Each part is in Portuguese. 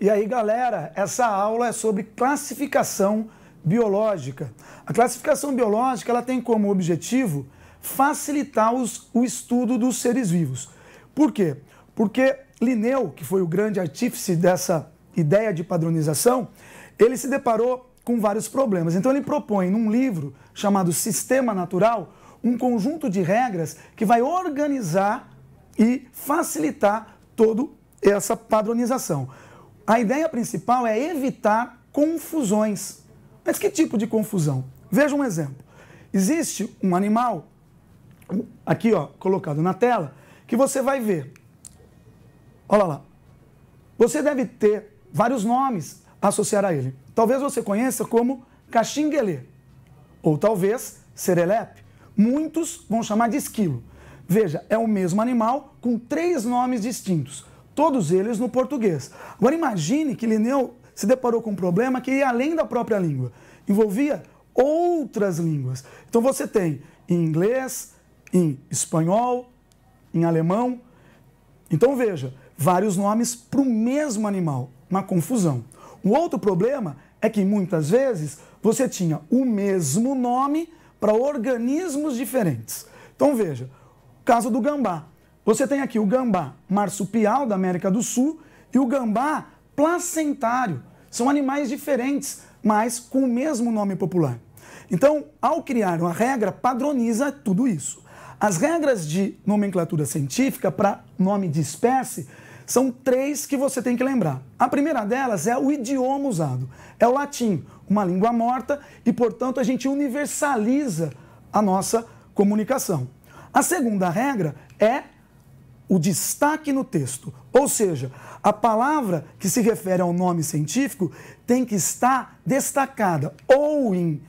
E aí, galera, essa aula é sobre classificação biológica. A classificação biológica ela tem como objetivo facilitar o estudo dos seres vivos. Por quê? Porque Linneu, que foi o grande artífice dessa ideia de padronização, ele se deparou com vários problemas. Então ele propõe num livro chamado Sistema Natural um conjunto de regras que vai organizar e facilitar toda essa padronização. A ideia principal é evitar confusões. Mas que tipo de confusão? Veja um exemplo. Existe um animal, aqui ó, colocado na tela, que você vai ver. Olha lá. Você deve ter vários nomes a associar a ele. Talvez você conheça como caxinguelê, ou talvez serelepe. Muitos vão chamar de esquilo. Veja, é o mesmo animal com 3 nomes distintos, todos eles no português. Agora imagine que Linneu se deparou com um problema que ia além da própria língua, envolvia outras línguas. Então você tem em inglês, em espanhol, em alemão. Então veja, vários nomes para o mesmo animal, uma confusão. Um outro problema é que muitas vezes você tinha o mesmo nome para organismos diferentes. Então veja, o caso do gambá. Você tem aqui o gambá marsupial da América do Sul e o gambá placentário. São animais diferentes, mas com o mesmo nome popular. Então, ao criar uma regra, padroniza tudo isso. As regras de nomenclatura científica para nome de espécie são 3 que você tem que lembrar. A primeira delas é o idioma usado. É o latim, uma língua morta e, portanto, a gente universaliza a nossa comunicação. A segunda regra é o destaque no texto, ou seja, a palavra que se refere ao nome científico tem que estar destacada ou em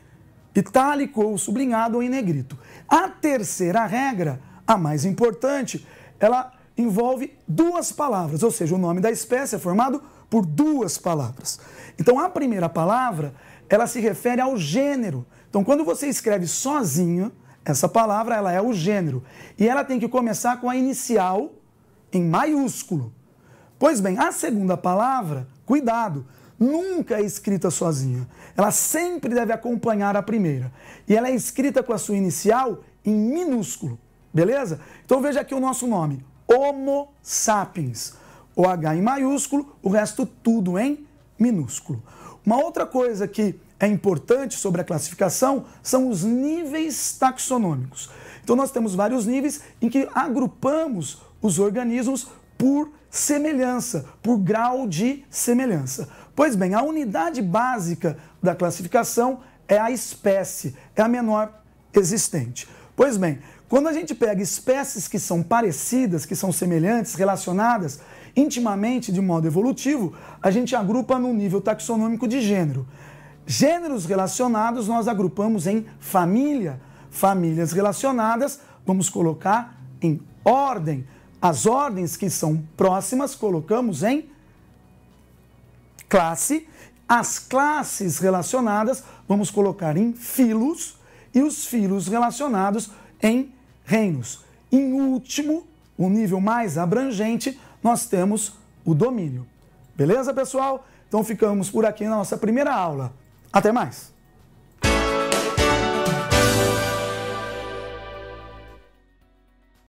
itálico ou sublinhado ou em negrito. A terceira regra, a mais importante, ela envolve 2 palavras, ou seja, o nome da espécie é formado por 2 palavras. Então a primeira palavra, ela se refere ao gênero. Então quando você escreve sozinho, essa palavra ela é o gênero e ela tem que começar com a inicial em maiúsculo. Pois bem, a segunda palavra, cuidado, nunca é escrita sozinha. Ela sempre deve acompanhar a primeira. E ela é escrita com a sua inicial em minúsculo, beleza? Então veja aqui o nosso nome, Homo sapiens. O H em maiúsculo, o resto tudo em minúsculo. Uma outra coisa que é importante sobre a classificação são os níveis taxonômicos. Então nós temos vários níveis em que agrupamos os organismos por semelhança, por grau de semelhança. Pois bem, a unidade básica da classificação é a espécie, é a menor existente. Pois bem, quando a gente pega espécies que são parecidas, que são semelhantes, relacionadas intimamente de modo evolutivo, a gente agrupa no nível taxonômico de gênero. Gêneros relacionados nós agrupamos em família. Famílias relacionadas vamos colocar em ordem. As ordens que são próximas colocamos em classe. As classes relacionadas vamos colocar em filos e os filos relacionados em reinos. Em último, o nível mais abrangente, nós temos o domínio. Beleza, pessoal? Então ficamos por aqui na nossa primeira aula. Até mais!